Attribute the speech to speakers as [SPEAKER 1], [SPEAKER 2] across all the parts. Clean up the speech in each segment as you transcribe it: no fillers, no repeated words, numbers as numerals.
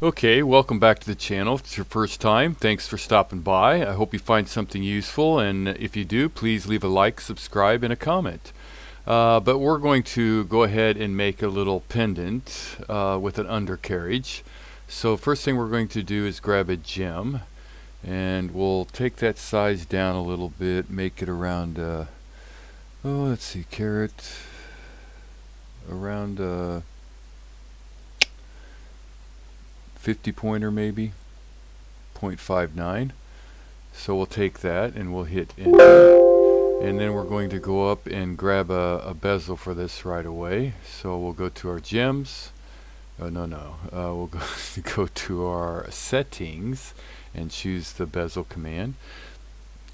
[SPEAKER 1] Okay, welcome back to the channel. If it's your first time, thanks for stopping by. I hope you find something useful, and if you do, please leave a like, subscribe, and a comment. But we're going to go ahead and make a little pendant with an undercarriage. So first thing we're going to do is grab a gem, and we'll take that size down a little bit, make it around, let's see, carat, around 50 pointer maybe, 0.59. So we'll take that and we'll hit enter. And then we're going to go up and grab a bezel for this right away. So we'll go to our gems. We'll go to our settings and choose the bezel command.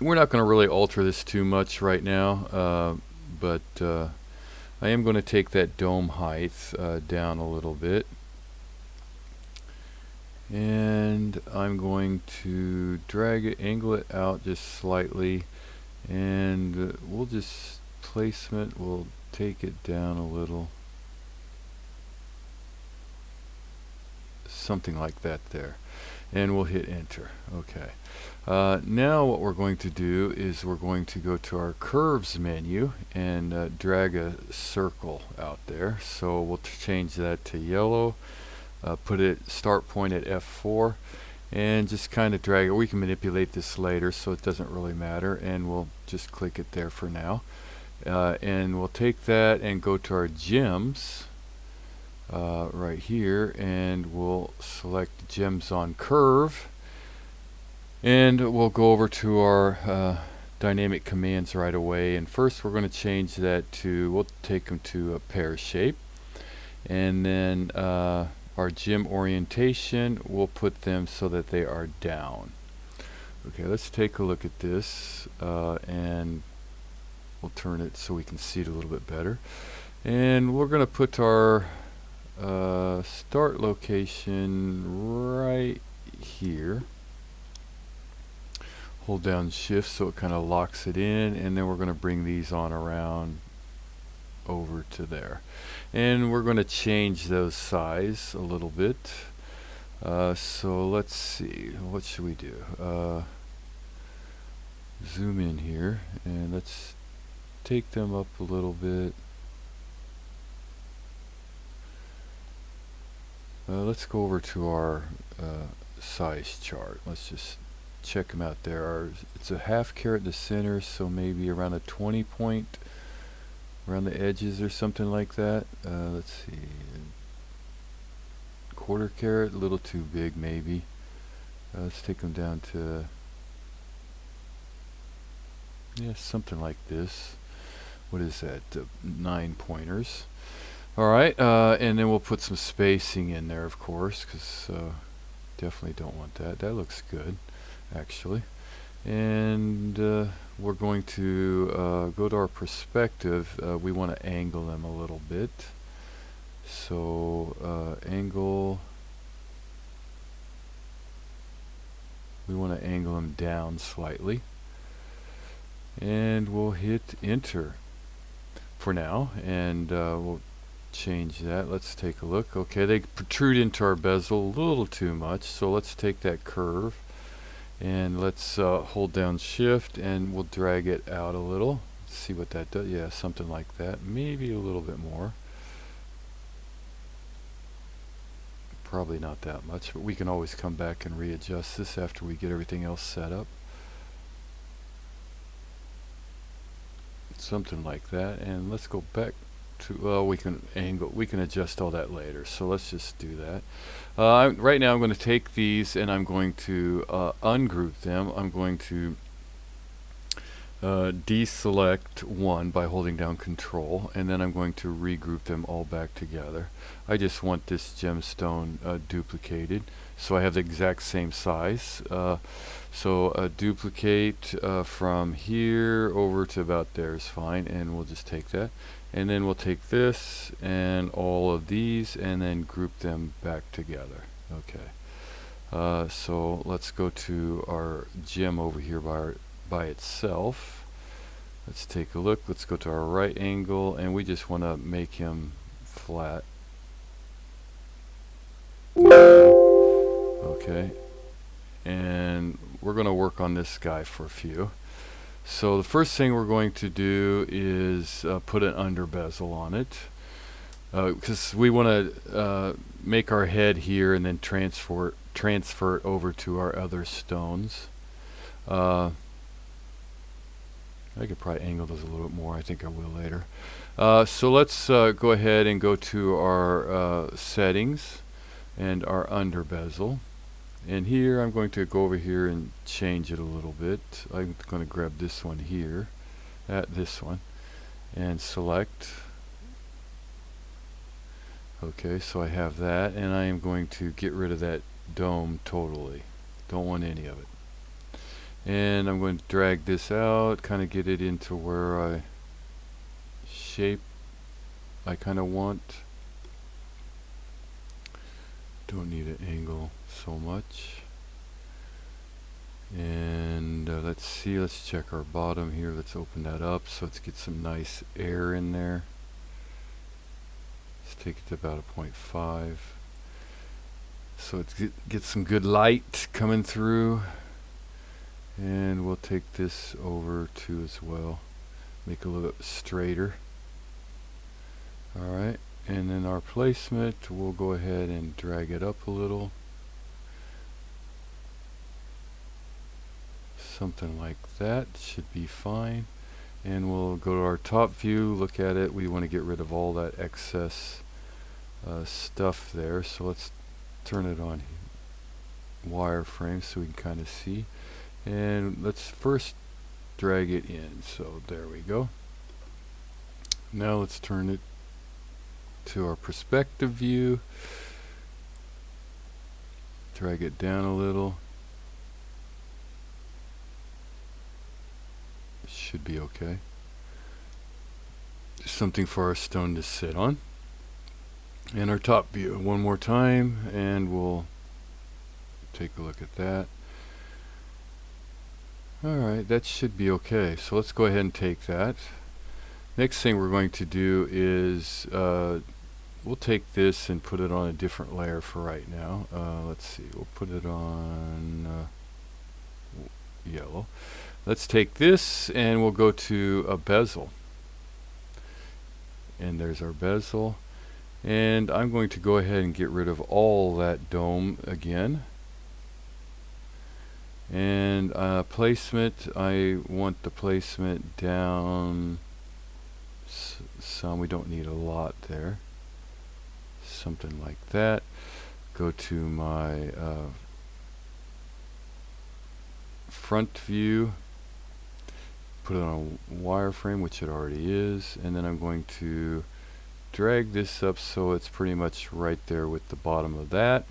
[SPEAKER 1] We're not going to really alter this too much right now, but I am going to take that dome height down a little bit. And I'm going to drag it, angle it out just slightly, and we'll just placement, we'll take it down a little, something like that there, and we'll hit enter. Okay, now what we're going to do is we're going to go to our curves menu and drag a circle out there. So we'll change that to yellow. Put it start point at F4 and just kind of drag it. We can manipulate this later, so it doesn't really matter, and we'll just click it there for now. And we'll take that and go to our gems right here, and we'll select gems on curve, and we'll go over to our dynamic commands right away. And first we're going to change that to, we'll take them to a pear shape, and then our gem orientation, we'll put them so that they are down. Okay, let's take a look at this, and we'll turn it so we can see it a little bit better. And we're going to put our start location right here. Hold down shift so it kind of locks it in, and then we're going to bring these on around over to there, and we're going to change those size a little bit. So let's see, what should we do? Zoom in here and let's take them up a little bit. Let's go over to our size chart. Let's just check them out there. It's a ½ carat in the center, so maybe around a 20 point around the edges or something like that. Let's see, ½ carat, a little too big maybe. Let's take them down to, yeah, something like this. What is that? 9 pointers. Alright, and then we'll put some spacing in there, of course, because definitely don't want that. That looks good, actually. And we're going to go to our perspective. We want to angle them a little bit. So angle, we want to angle them down slightly. And we'll hit enter for now, and we'll change that. Let's take a look. Okay, they protrude into our bezel a little too much, so let's take that curve and let's hold down shift and we'll drag it out a little. See what that does. Yeah, something like that, maybe a little bit more, probably not that much, but we can always come back and readjust this after we get everything else set up. Something like that, and let's go back to, well, we can adjust all that later, so let's just do that. Right now I'm going to take these and I'm going to ungroup them. I'm going to deselect one by holding down control, and then I'm going to regroup them all back together. I just want this gemstone duplicated so I have the exact same size. So duplicate from here over to about there is fine, and we'll just take that, and then we'll take this and all of these and then group them back together. Okay, so let's go to our gem over here by itself. Let's take a look. Let's go to our right angle, and we just want to make him flat. Okay, and we're going to work on this guy for a few. So the first thing we're going to do is put an under bezel on it, because we want to make our head here and then transfer it over to our other stones. I could probably angle those a little bit more. I think I will later. So let's go ahead and go to our settings and our under bezel. And here I'm going to go over here and change it a little bit. I'm going to grab this one here, this one, and select. Okay, so I have that, and I am going to get rid of that dome totally. Don't want any of it. And I'm going to drag this out, kind of get it into where I kind of want. Don't need an angle so much. And let's see, let's check our bottom here. Let's open that up. So let's get some nice air in there. Let's take it to about a 0.5. So let's get some good light coming through. And we'll take this over too as well. Make it a little bit straighter. Alright, and then our placement, we'll go ahead and drag it up a little. Something like that should be fine. And we'll go to our top view, look at it. We want to get rid of all that excess stuff there. So let's turn it on wireframe so we can kind of see. And let's first drag it in. So there we go. Now let's turn it to our perspective view. Drag it down a little. Should be okay. Something for our stone to sit on. And our top view one more time, and we'll take a look at that. Alright, that should be okay. So let's go ahead and take that. Next thing we're going to do is we'll take this and put it on a different layer for right now. Let's see, we'll put it on yellow. Let's take this and we'll go to a bezel. And there's our bezel. And I'm going to go ahead and get rid of all that dome again. And placement, I want the placement down some. We don't need a lot there. Something like that. Go to my front view. Put it on a wireframe, which it already is. And then I'm going to drag this up so it's pretty much right there with the bottom of that.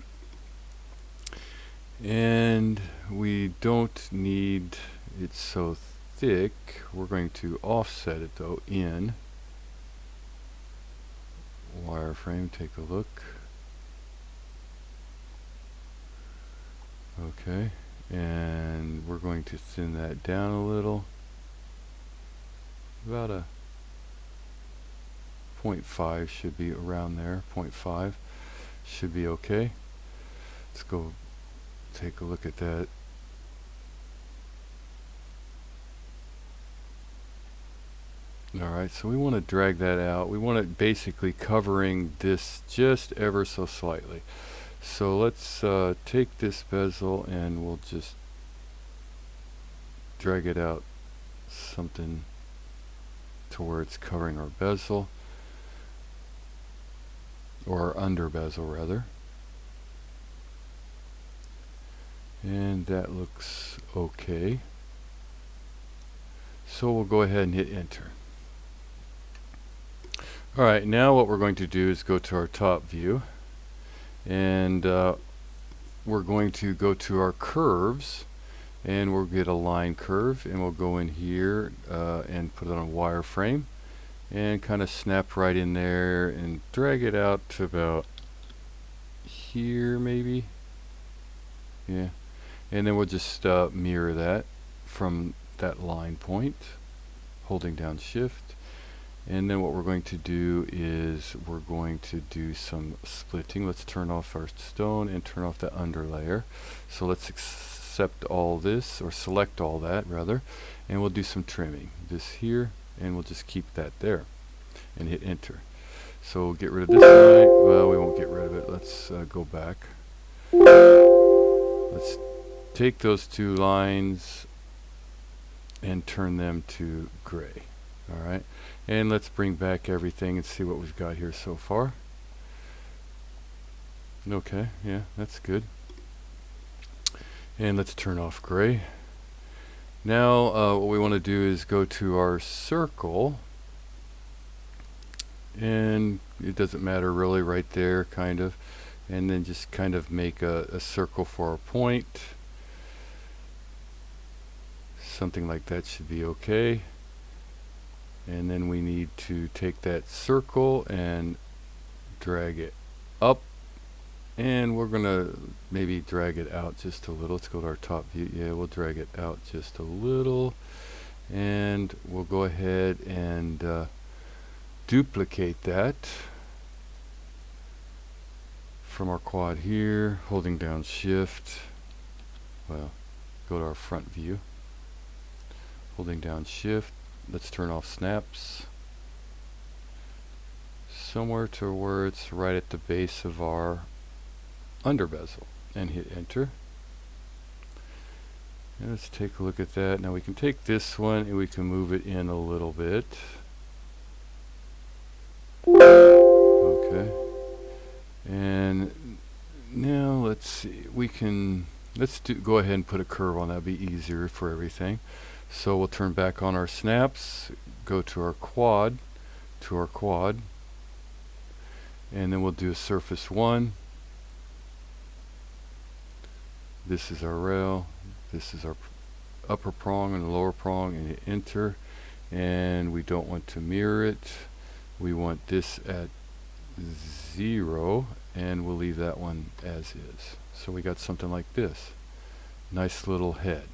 [SPEAKER 1] And we don't need it so thick. We're going to offset it though in wireframe. Take a look. Okay, and we're going to thin that down a little. About a 0.5 should be around there. 0.5 should be okay. Let's go take a look at that. Alright, so we want to drag that out. We want it basically covering this just ever so slightly. So let's take this bezel and we'll just drag it out something to where it's covering our bezel, or under bezel rather. And that looks okay. So we'll go ahead and hit enter. Alright, now what we're going to do is go to our top view, and we're going to go to our curves, and we'll get a line curve, and we'll go in here and put it on a wireframe and kind of snap right in there and drag it out to about here maybe. Yeah, and then we'll just mirror that from that line point, holding down shift, And then what we're going to do is we're going to do some splitting. Let's turn off our stone and turn off that under layer. So let's accept all this, or select all that rather, and we'll do some trimming. This here, and we'll just keep that there and hit enter. So we'll get rid of this line. Well, we won't get rid of it. Let's go back. Let's take those two lines and turn them to gray. Alright, and let's bring back everything and see what we've got here so far. Okay, yeah, that's good. And let's turn off gray. Now what we want to do is go to our circle, and it doesn't matter really, right there kind of, and then just kind of make a circle for a point. Something like that should be okay. And then we need to take that circle and drag it up, and we're gonna maybe drag it out just a little. Let's go to our top view. Yeah, we'll drag it out just a little, and we'll go ahead and duplicate that from our quad here, holding down shift. Well, go to our front view, holding down shift. Let's turn off snaps somewhere to where it's right at the base of our under bezel, and hit enter. And let's take a look at that. Now we can take this one and we can move it in a little bit. Okay. And now let's see. Go ahead and put a curve on that. It'll be easier for everything. So we'll turn back on our snaps, go to our quad, and then we'll do a surface 1. This is our rail, this is our upper prong and the lower prong, and hit enter. And we don't want to mirror it. We want this at 0, and we'll leave that one as is. So we got something like this. Nice little head.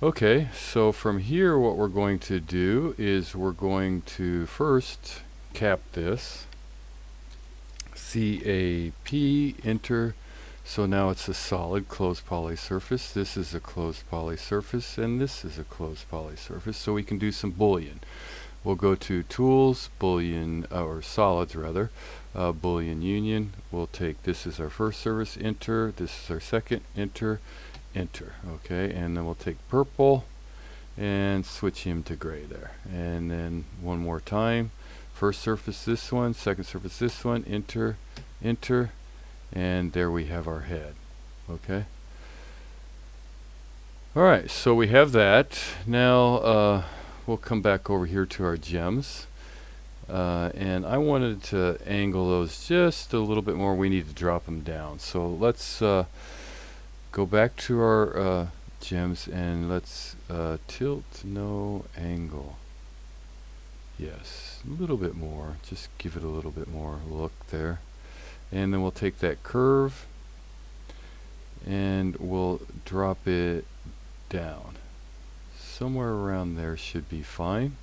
[SPEAKER 1] Okay, so from here what we're going to do is we're going to first cap this. CAP, enter. So now it's a solid closed poly surface. This is a closed poly surface, and this is a closed poly surface. So we can do some bullion. We'll go to tools, bullion, or solids rather, bullion union. We'll take this as our first surface, enter. This is our second, enter. Enter. Okay, and then we'll take purple and switch him to gray there. And then one more time, first surface this one, second surface this one, enter, enter, and there we have our head. Okay. Alright, so we have that. Now we'll come back over here to our gems, and I wanted to angle those just a little bit more. We need to drop them down, so let's go back to our gems, and let's tilt, no, angle. Yes, a little bit more. Just give it a little bit more look there. And then we'll take that curve and we'll drop it down. Somewhere around there should be fine.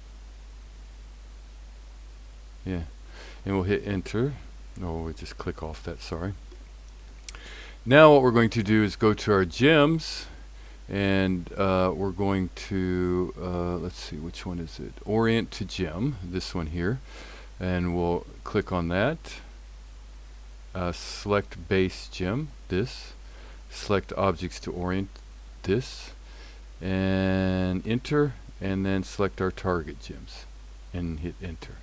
[SPEAKER 1] Yeah. And we'll hit enter. Oh, we just click off that, sorry. Now what we're going to do is go to our gems, and we're going to, let's see, which one is it? Orient to gem, this one here. And we'll click on that. Select base gem, this. Select objects to orient, this. And enter, and then select our target gems, and hit enter.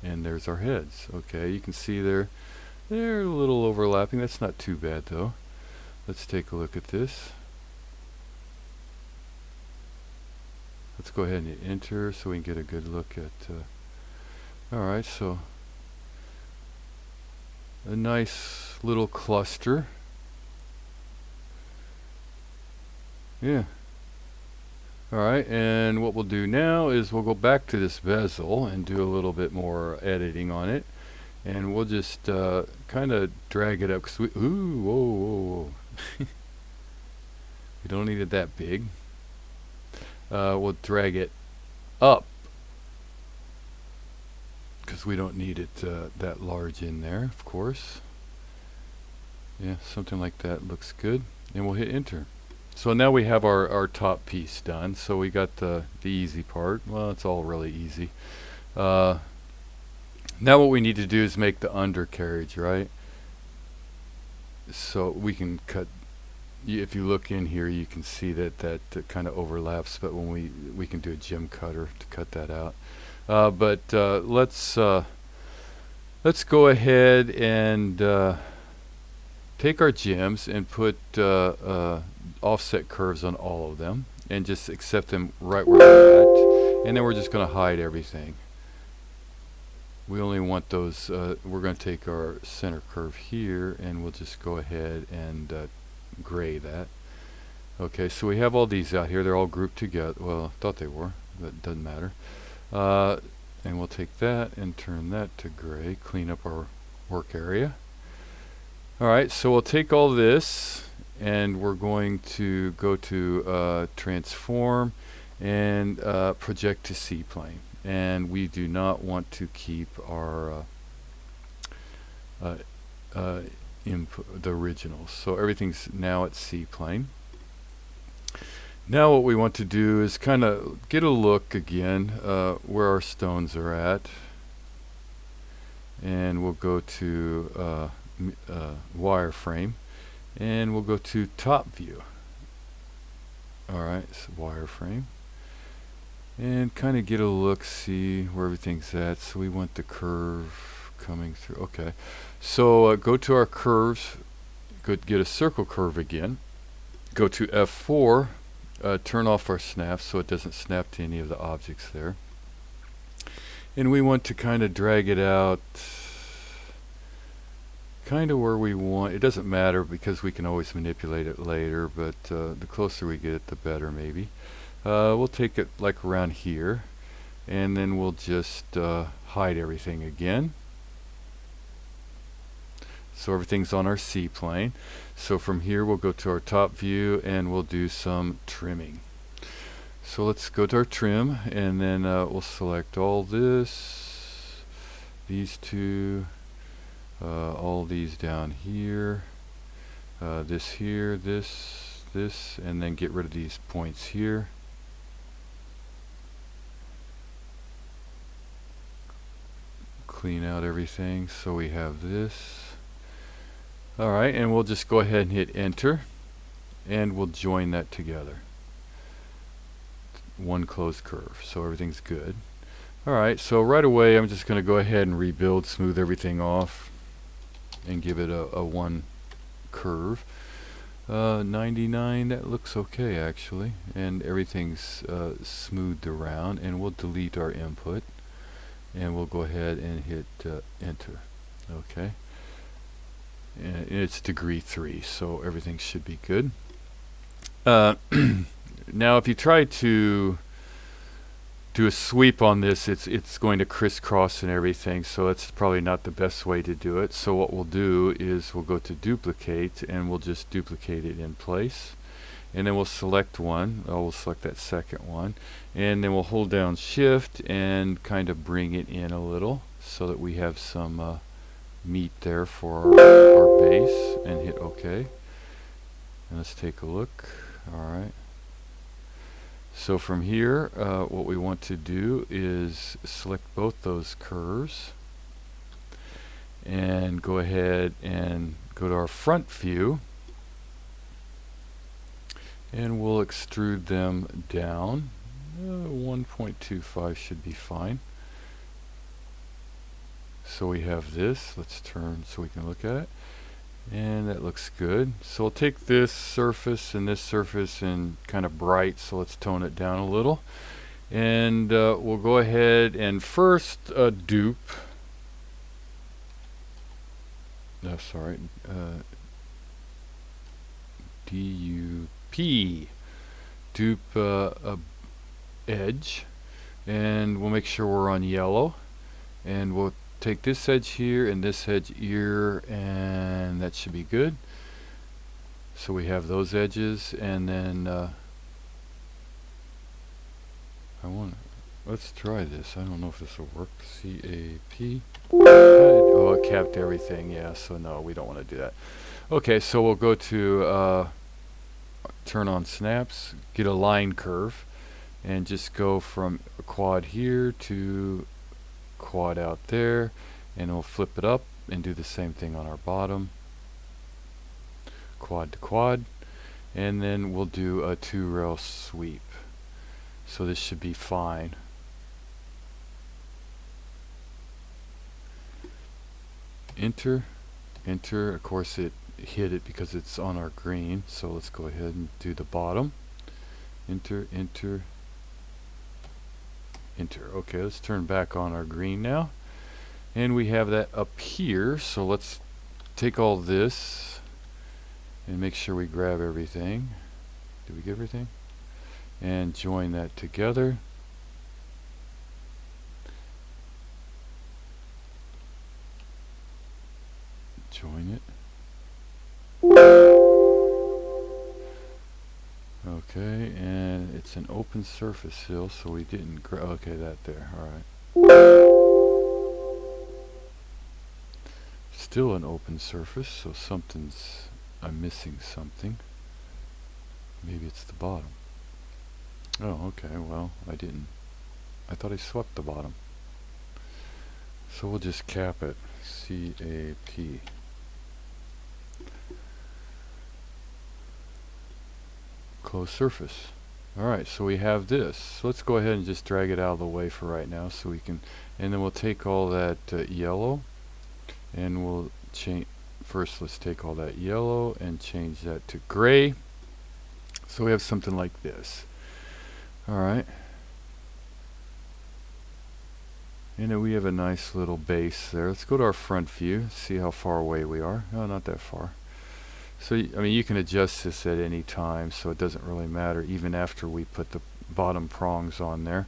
[SPEAKER 1] And there's our heads. Okay, you can see they're a little overlapping. That's not too bad though. Let's take a look at this. Let's go ahead and hit enter so we can get a good look at alright, so a nice little cluster. Yeah. Alright, and what we'll do now is we'll go back to this bezel and do a little bit more editing on it. And we'll just kind of drag it up, because we, ooh, whoa, whoa, whoa. We don't need it that big. We'll drag it up because we don't need it that large in there, of course. Yeah, something like that looks good. And we'll hit enter. So now we have our top piece done. So we got the easy part. Well, it's all really easy. Now what we need to do is make the undercarriage, right? So we can cut. If you look in here, you can see that kind of overlaps. But when we can do a gem cutter to cut that out. But let's go ahead and take our gems and put offset curves on all of them, and just accept them right where they're at. And then we're just going to hide everything. We only want those. We're going to take our center curve here, and we'll just go ahead and gray that. Okay, so we have all these out here. They're all grouped together. Well, I thought they were, but it doesn't matter. And we'll take that and turn that to gray, clean up our work area. Alright, so we'll take all this, and we're going to go to transform and project to C-plane. And we do not want to keep our input, the originals. So everything's now at C-plane. Now what we want to do is kind of get a look again where our stones are at. And we'll go to wireframe, and we'll go to top view. Alright, so wireframe. And kind of get a look, see where everything's at. So we want the curve coming through. Okay, so go to our curves, go get a circle curve again. Go to F4, turn off our snaps so it doesn't snap to any of the objects there. And we want to kind of drag it out kind of where we want. It doesn't matter because we can always manipulate it later, but the closer we get, the better maybe. We'll take it like around here, and then we'll just hide everything again. So everything's on our C plane. So from here we'll go to our top view, and we'll do some trimming. So let's go to our trim, and then we'll select all this, these two, all these down here, this here, this, and then get rid of these points here. Clean out everything so we have this. Alright, and we'll just go ahead and hit enter, and we'll join that together. One closed curve, so everything's good. Alright, so right away I'm just going to go ahead and rebuild, smooth everything off, and give it a one curve. 99, that looks okay actually, and everything's smoothed around, and we'll delete our input, and we'll go ahead and hit enter. Okay, and it's degree 3, so everything should be good. Now if you try to do a sweep on this, it's going to crisscross and everything, so that's probably not the best way to do it. So what we'll do is we'll go to duplicate, and we'll just duplicate it in place, and then we'll select one. We'll select that second one, and then we'll hold down shift and kind of bring it in a little so that we have some meat there for our base, and hit OK. And let's take a look. Alright, so from here what we want to do is select both those curves and go ahead and go to our front view, and we'll extrude them down. 1.25 should be fine. So we have this. Let's turn so we can look at it, and that looks good. So we'll take this surface and kind of bright, so let's tone it down a little, and we'll go ahead and first dupe. No, sorry, DUP, dupe a edge, and we'll make sure we're on yellow, and we'll take this edge here and this edge here, and that should be good. So we have those edges, and then let's try this. I don't know if this will work. CAP. Oh, it capped everything. Yeah, so no, we don't want to do that. Okay, so we'll go to turn on snaps, get a line curve, and just go from a quad here to quad out there, and we'll flip it up and do the same thing on our bottom, quad to quad, and then we'll do a 2-rail sweep. So this should be fine. Enter, enter. Of course it hit it because it's on our green, so let's go ahead and do the bottom. Enter, enter, enter. Okay, let's turn back on our green now, and we have that up here. So let's take all this and make sure we grab everything. Did we get everything? And join that together. Join it. Okay, and it's an open surface hill, so we didn't okay, that there. Alright. Still an open surface, so I'm missing something. Maybe it's the bottom. Oh, okay, well, I thought I swept the bottom. So we'll just cap it. CAP. Closed surface. Alright, so we have this. So let's go ahead and just drag it out of the way for right now so we can, and then we'll take all that yellow, and we'll change, first let's take all that yellow and change that to gray. So we have something like this. Alright. And then we have a nice little base there. Let's go to our front view, see how far away we are. Oh, not that far. So, I mean, you can adjust this at any time, so it doesn't really matter, even after we put the bottom prongs on there.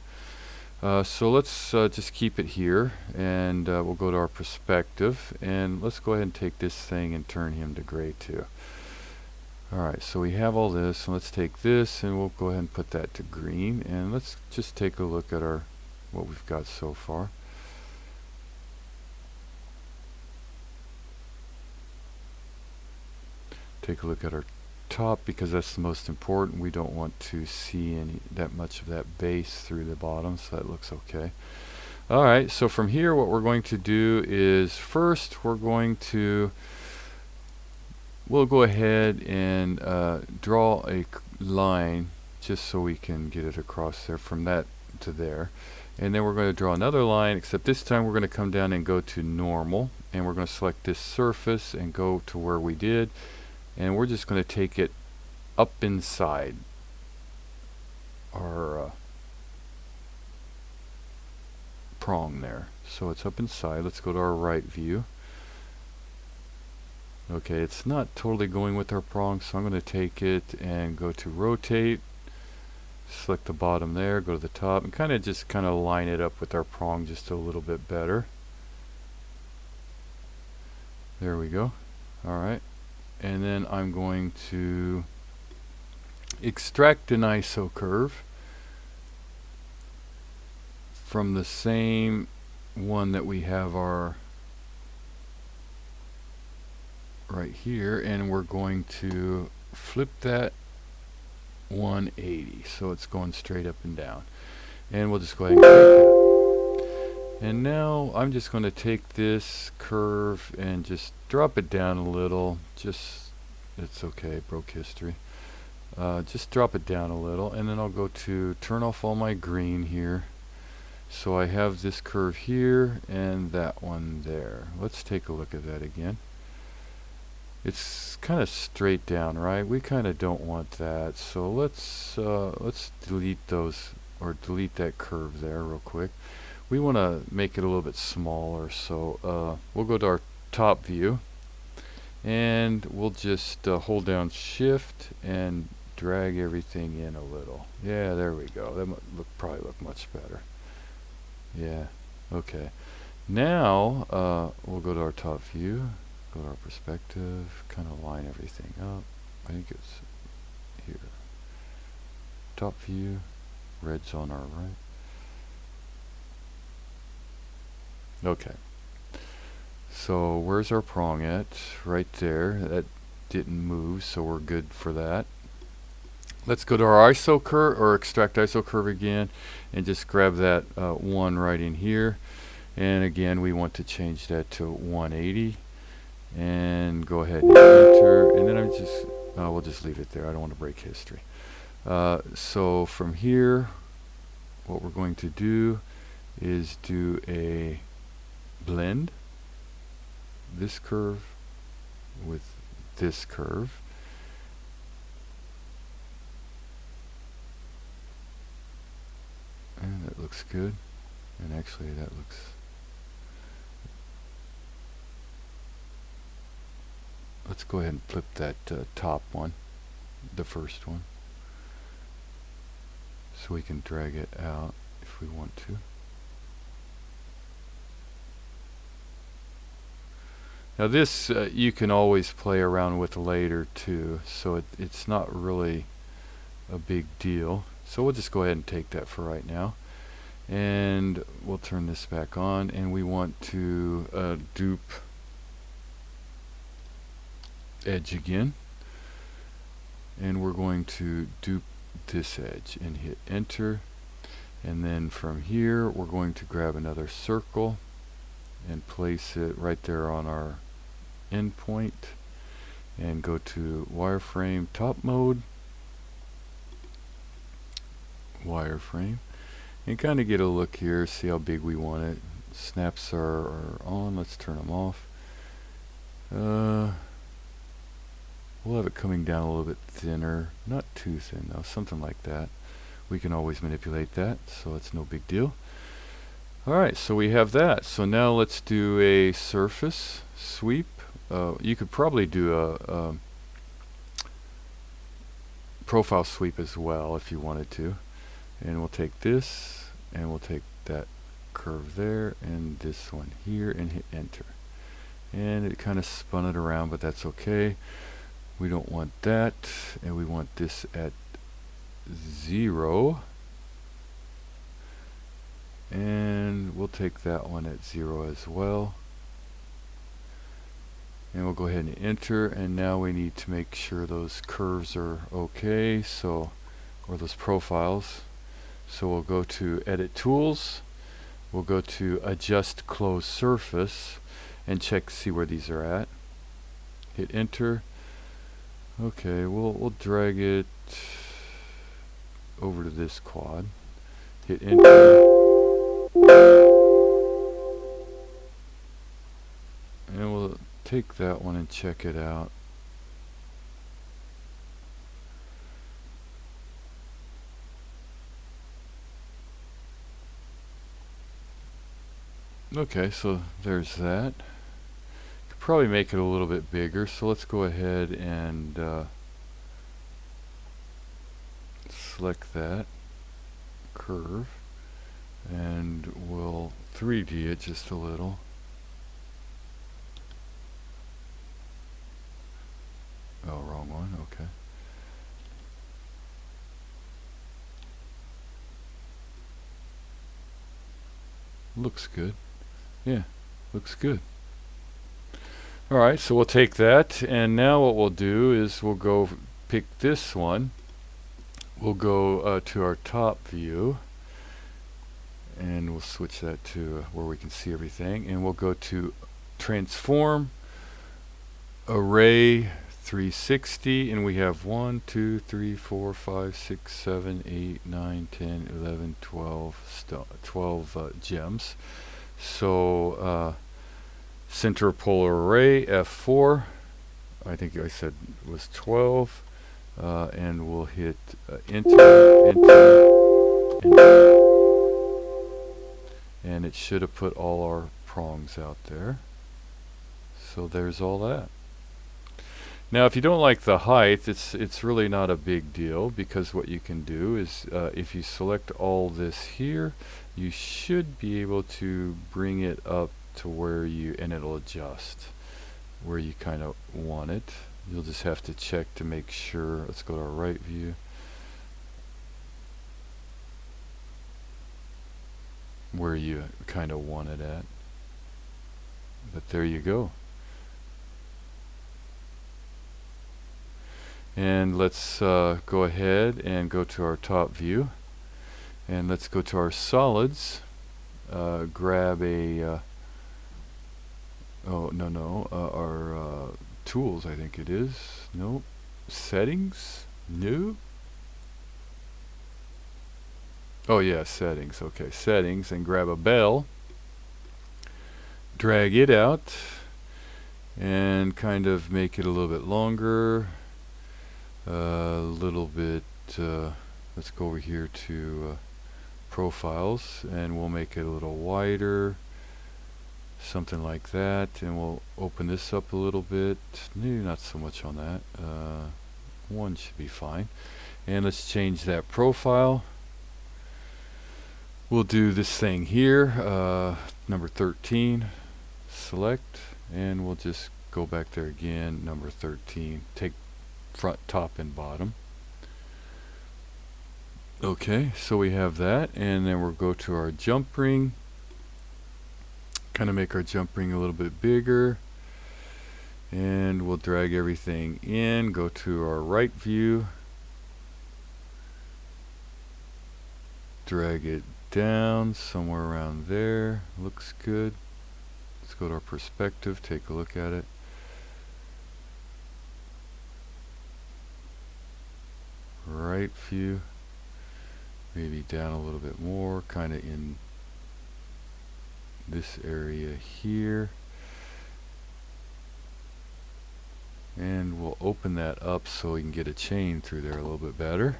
[SPEAKER 1] So let's just keep it here, and we'll go to our perspective, and let's go ahead and take this thing and turn him to gray too. Alright, so we have all this, and let's take this, and we'll go ahead and put that to green, and let's just take a look at what we've got so far. Take a look at our top, because that's the most important. We don't want to see that much of that base through the bottom, so that looks okay. Alright, so from here what we're going to do is, first we'll go ahead and draw a line just so we can get it across there from that to there, and then we're going to draw another line, except this time we're going to come down and go to normal, and we're going to select this surface and go to where we did, and we're just going to take it up inside our prong there. So it's up inside. Let's go to our right view. Okay, it's not totally going with our prong, so I'm going to take it and go to rotate, select the bottom there, go to the top, and kind of line it up with our prong just a little bit better. There we go. Alright, and then I'm going to extract an iso curve from the same one that we have our right here, and we're going to flip that 180, so it's going straight up and down, and we'll just go ahead and click that. And now I'm just going to take this curve and just drop it down a little. It's okay, broke history. Just drop it down a little, and then I'll go to turn off all my green here. So I have this curve here and that one there. Let's take a look at that again. It's kind of straight down, right? We kind of don't want that, so let's delete those, or delete that curve there real quick. We want to make it a little bit smaller, so we'll go to our top view, and we'll just hold down shift and drag everything in a little. Yeah, there we go. That probably look much better. Yeah, okay. Now we'll go to our top view, go to our perspective, kind of line everything up. I think it's here. Top view, red's on our right. Okay. So where's our prong at? Right there. That didn't move, so we're good for that. Let's go to our ISO curve, or extract ISO curve again, and just grab that one right in here. And again, we want to change that to 180. And go ahead and enter. And then we'll just leave it there. I don't want to break history. So from here, what we're going to do is do a blend this curve with this curve. And that looks good. And actually that looks... Let's go ahead and flip that top one, the first one, so we can drag it out if we want to. Now this you can always play around with later too, so it's not really a big deal. So we'll just go ahead and take that for right now. And we'll turn this back on, and we want to dupe edge again. And we're going to dupe this edge and hit enter. And then from here, we're going to grab another circle and place it right there on our endpoint, and go to wireframe top mode, wireframe, and kind of get a look here, see how big we want it. Snaps are on. Let's turn them off. We'll have it coming down a little bit thinner, not too thin though, something like that. We can always manipulate that, so it's no big deal. Alright, so we have that. So now let's do a surface sweep. You could probably do a profile sweep as well if you wanted to. And we'll take this, and we'll take that curve there, and this one here, and hit enter. And it kind of spun it around, but that's okay. We don't want that, and we want this at 0. And we'll take that one at 0 as well. And we'll go ahead and enter, and now we need to make sure those curves are okay, so, or those profiles. So we'll go to Edit Tools, we'll go to Adjust Close Surface, and check to see where these are at. Hit enter. Okay, we'll drag it over to this quad. Hit enter. And we'll take that one and check it out. Okay, so there's that. Could probably make it a little bit bigger, so let's go ahead and select that curve, and we'll 3D it just a little. Oh, wrong one, okay. Looks good. Yeah, looks good. Alright, so we'll take that, and now what we'll do is we'll go pick this one. We'll go to our top view, and we'll switch that to where we can see everything, and we'll go to Transform, Array 360, and we have 1, 2, 3, 4, 5, 6, 7, 8, 9, 10, 11, 12 gems. So center polar array F4, I think I said was 12, and we'll hit enter, enter, and it should have put all our prongs out there. So there's all that. Now if you don't like the height, it's really not a big deal, because what you can do is if you select all this here, you should be able to bring it up to where you, and it'll adjust where you kind of want it. You'll just have to check to make sure. Let's go to our right view. Where you kind of want it at. But there you go. And let's go ahead and go to our top view, and let's go to our solids. Grab a our tools, I think it is. Nope. Settings. New. Oh yeah, settings. Okay, settings, and grab a bell. Drag it out and kind of make it a little bit longer. A little bit. Let's go over here to profiles, and we'll make it a little wider. Something like that, and we'll open this up a little bit. No, not so much on that. One should be fine. And let's change that profile. We'll do this thing here, number 13. Select, and we'll just go back there again, number 13. Take front, top, and bottom. Okay, so we have that, and then we'll go to our jump ring. Kind of make our jump ring a little bit bigger, and we'll drag everything in. Go to our right view, drag it down somewhere around there. Looks good. Let's go to our perspective, take a look at it. Right view, maybe down a little bit more, kind of in this area here, and we'll open that up so we can get a chain through there a little bit better.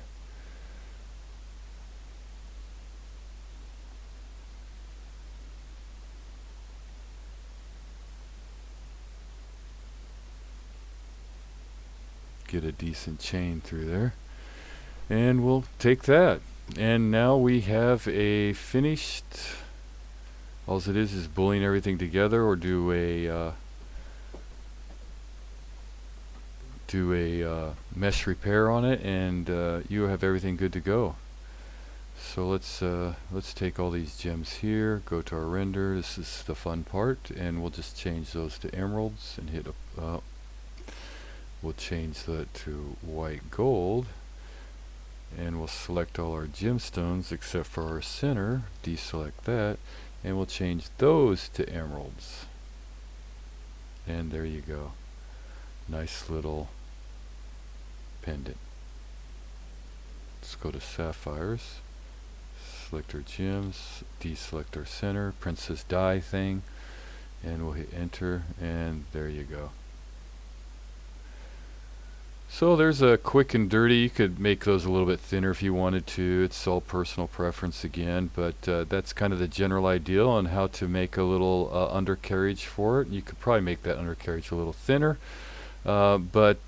[SPEAKER 1] Get a decent chain through there, and we'll take that, and now we have a finished. All it is boolean everything together, or do a mesh repair on it, and you have everything good to go. So let's take all these gems here, go to our render. This is the fun part, and we'll just change those to emeralds and hit up. We'll change that to white gold, and we'll select all our gemstones except for our center. Deselect that. And we'll change those to emeralds. And there you go. Nice little pendant. Let's go to sapphires. Select our gems. Deselect our center. Princess die thing. And we'll hit enter. And there you go. So there's a quick and dirty. You could make those a little bit thinner if you wanted to. It's all personal preference again, but that's kind of the general idea on how to make a little undercarriage for it. You could probably make that undercarriage a little thinner, but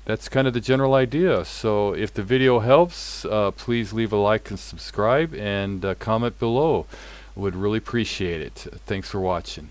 [SPEAKER 1] that's kind of the general idea. So if the video helps, please leave a like and subscribe, and comment below. Would really appreciate it. Thanks for watching.